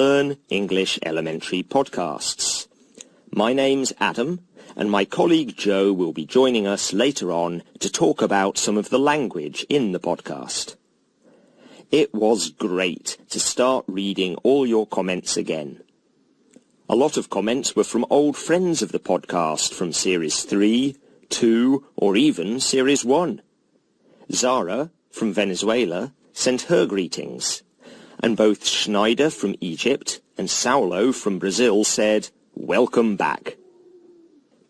Learn English Elementary podcasts. My name's Adam, and my colleague Joe will be joining us later on to talk about some of the language in the podcast. It was great to start reading all your comments again. A lot of comments were from old friends of the podcast from Series 3, 2, or even Series 1. Zara, from Venezuela, sent her greetings, and both Schneider from Egypt and Saulo from Brazil said, "Welcome back."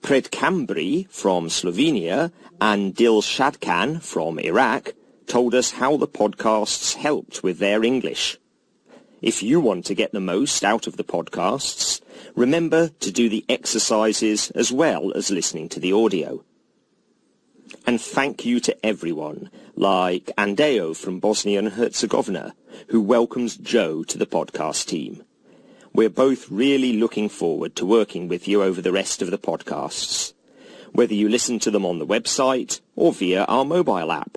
Predkambri from Slovenia and Dilshadkan from Iraq told us how the podcasts helped with their English. If you want to get the most out of the podcasts, remember to do the exercises as well as listening to the audio. And thank you to everyone, like Andeo from Bosnia and Herzegovina, who welcomes Joe to the podcast team. We're both really looking forward to working with you over the rest of the podcasts, whether you listen to them on the website or via our mobile app.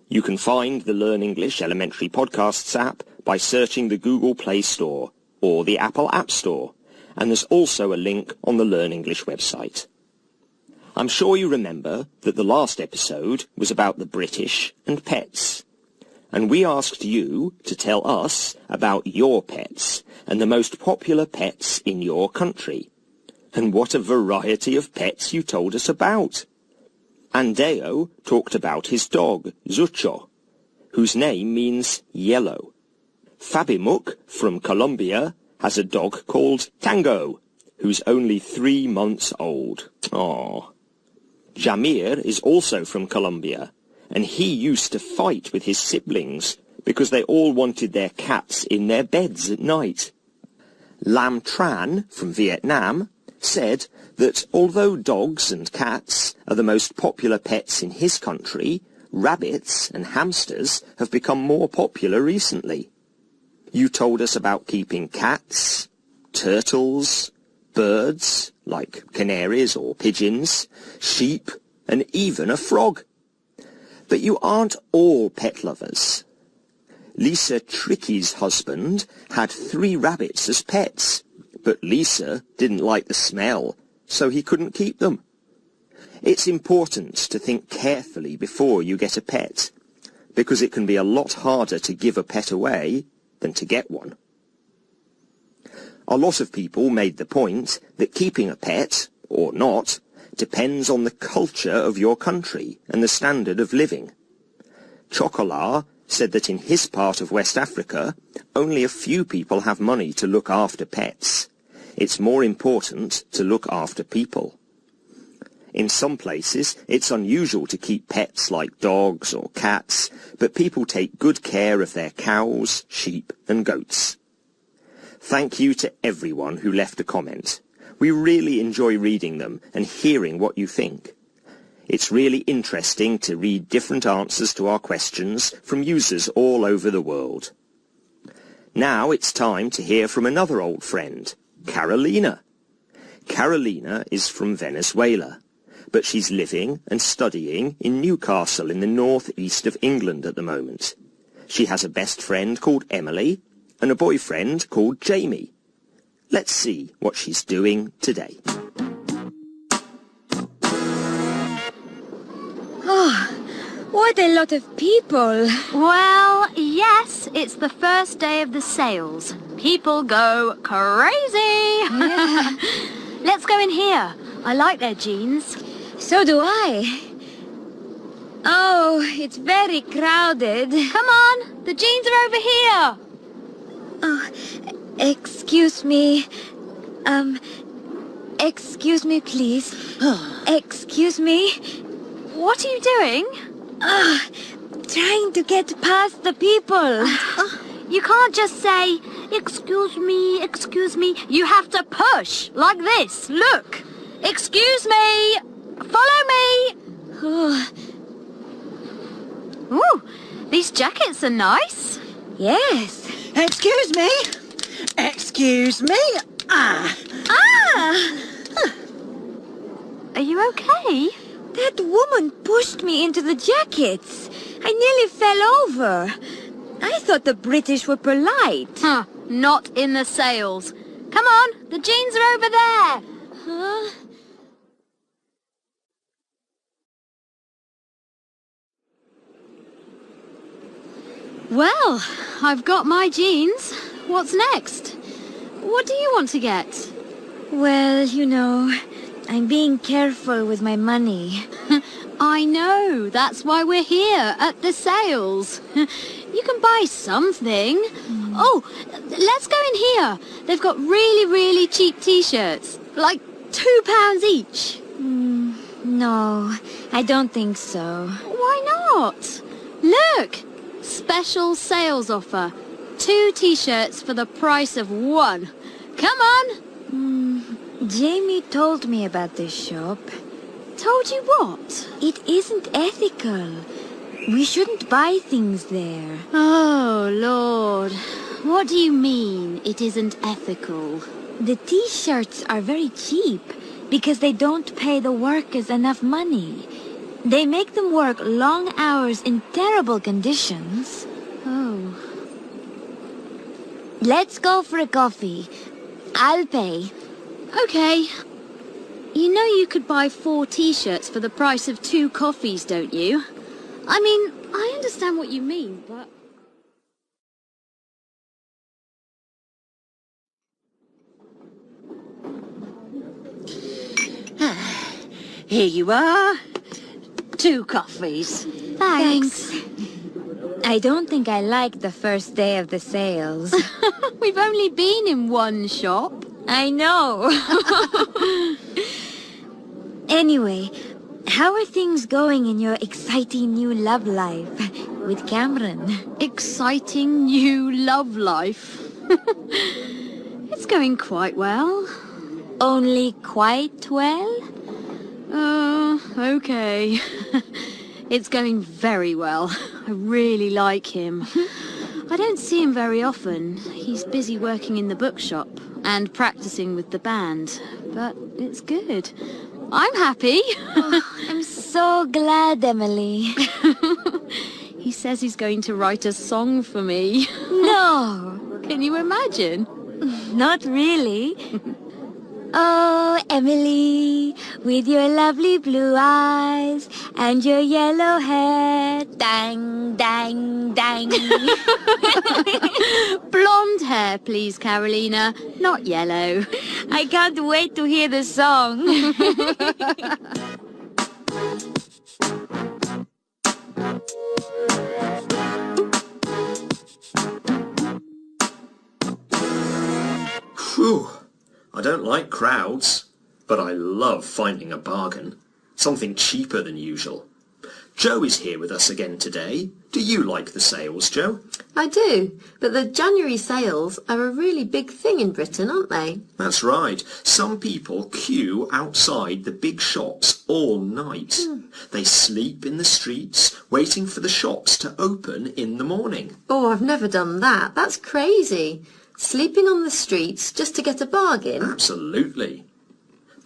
You can find the Learn English Elementary Podcasts app by searching the Google Play Store or the Apple App Store, and there's also a link on the Learn English website. I'm sure you remember that the last episode was about the British and pets, and we asked you to tell us about your pets and the most popular pets in your country. And what a variety of pets you told us about. Andeo talked about his dog, Zucho, whose name means yellow. Fabimuk from Colombia has a dog called Tango, who's only 3 months old. Aww. Jamir is also from Colombia, and he used to fight with his siblings because they all wanted their cats in their beds at night. Lam Tran from Vietnam said that although dogs and cats are the most popular pets in his country, rabbits and hamsters have become more popular recently. You told us about keeping cats, turtles, birds, like canaries or pigeons, sheep, and even a frog. But you aren't all pet lovers. Lisa Tricky's husband had 3 rabbits as pets, but Lisa didn't like the smell, so he couldn't keep them. It's important to think carefully before you get a pet, because it can be a lot harder to give a pet away than to get one. A lot of people made the point that keeping a pet, or not, depends on the culture of your country and the standard of living. Chocolat said that in his part of West Africa, only a few people have money to look after pets. It's more important to look after people. In some places, it's unusual to keep pets like dogs or cats, but people take good care of their cows, sheep, and goats. Thank you to everyone who left a comment. We really enjoy reading them and hearing what you think. It's really interesting to read different answers to our questions from users all over the world. Now it's time to hear from another old friend, Carolina. Carolina is from Venezuela, but she's living and studying in Newcastle in the northeast of England at the moment. She has a best friend called Emily and a boyfriend called Jamie. Let's see what she's doing today. Oh, what a lot of people. Well, yes, it's the first day of the sales. People go crazy. Yeah. Let's go in here. I like their jeans. So do I. Oh, it's very crowded. Come on, the jeans are over here. Oh, excuse me. Excuse me, please. Excuse me. What are you doing? Trying to get past the people. You can't just say, excuse me. You have to push, like this. Look. Excuse me. Follow me. Ooh, these jackets are nice. Yes. Excuse me. Excuse me. Are you okay? That woman pushed me into the jackets. I nearly fell over. I thought the British were polite. not in the sales. Come on, the jeans are over there. Huh? Well, I've got my jeans. What's next? What do you want to get? Well, you know, I'm being careful with my money. I know, that's why we're here at the sales. You can buy something. Oh, let's go in here. They've got really, really cheap t-shirts, like £2 each. No, I don't think so. Why not? Look, special sales offer. 2 t-shirts for the price of 1. Come on. Jamie told me about this shop. Told you what? It isn't ethical. We shouldn't buy things there. Oh, Lord. What do you mean it isn't ethical? The t-shirts are very cheap because they don't pay the workers enough money. They make them work long hours in terrible conditions. Oh. Let's go for a coffee. I'll pay. Okay. You know you could buy 4 t-shirts for the price of 2 coffees, don't you? I mean, I understand what you mean, but... Here you are. 2 coffees. Thanks. I don't think I like the first day of the sales. We've only been in one shop. I know. Anyway, how are things going in your exciting new love life with Cameron? Exciting new love life. It's going quite well. Only quite well? Okay. It's going very well. I really like him. I don't see him very often. He's busy working in the bookshop and practicing with the band. But it's good. I'm happy. I'm so glad, Emily. He says he's going to write a song for me. No, Can you imagine? not really. Oh, Emily, with your lovely blue eyes and your yellow hair, dang, dang, dang. Blonde hair, please, Carolina. Not yellow. I can't wait to hear the song. Phew. I don't like crowds, but I love finding a bargain. Something cheaper than usual. Joe is here with us again today. Do you like the sales, Joe? I do, but the January sales are a really big thing in Britain, aren't they? That's right. Some people queue outside the big shops all night. They sleep in the streets, waiting for the shops to open in the morning. Oh, I've never done that. That's crazy. Sleeping on the streets just to get a bargain? Absolutely.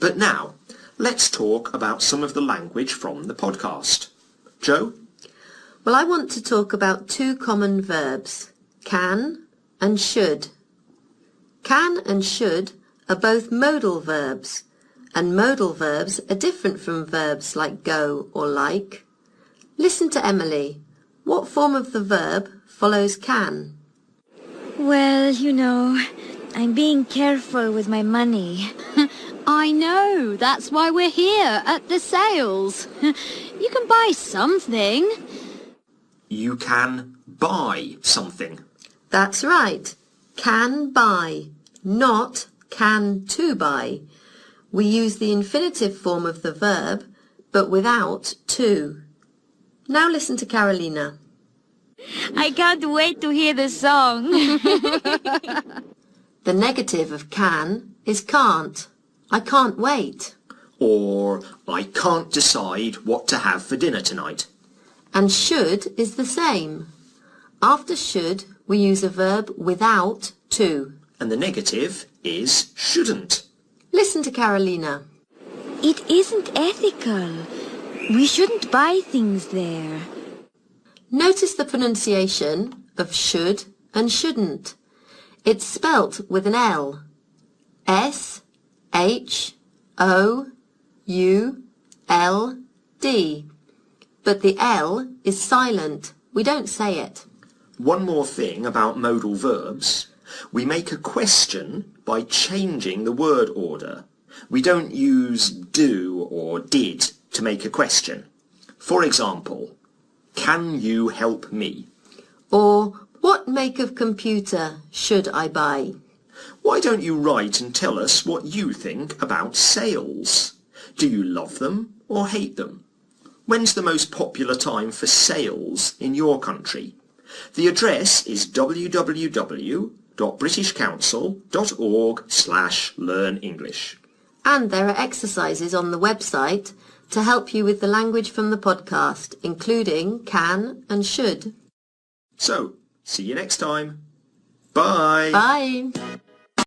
But now, let's talk about some of the language from the podcast. Joe? Well, I want to talk about 2 common verbs, can and should. Can and should are both modal verbs, and modal verbs are different from verbs like go or like. Listen to Emily. What form of the verb follows can? Well, you know, I'm being careful with my money. I know, that's why we're here at the sales. You can buy something. You can buy something. That's right. Can buy, not can to buy. We use the infinitive form of the verb, but without to. Now listen to Carolina. I can't wait to hear the song. The negative of can is can't. I can't wait. Or, I can't decide what to have for dinner tonight. And should is the same. After should, we use a verb without to. And the negative is shouldn't. Listen to Carolina. It isn't ethical. We shouldn't buy things there. Notice the pronunciation of should and shouldn't. It's spelt with an L. S-H-O-U-L-D. But the L is silent. We don't say it. One more thing about modal verbs. We make a question by changing the word order. We don't use do or did to make a question. For example, can you help me? Or, what make of computer should I buy? Why don't you write and tell us what you think about sales? Do you love them or hate them? When's the most popular time for sales in your country? The address is www.britishcouncil.org/learnenglish. And there are exercises on the website to help you with the language from the podcast, including can and should. So, see you next time. Bye. Bye.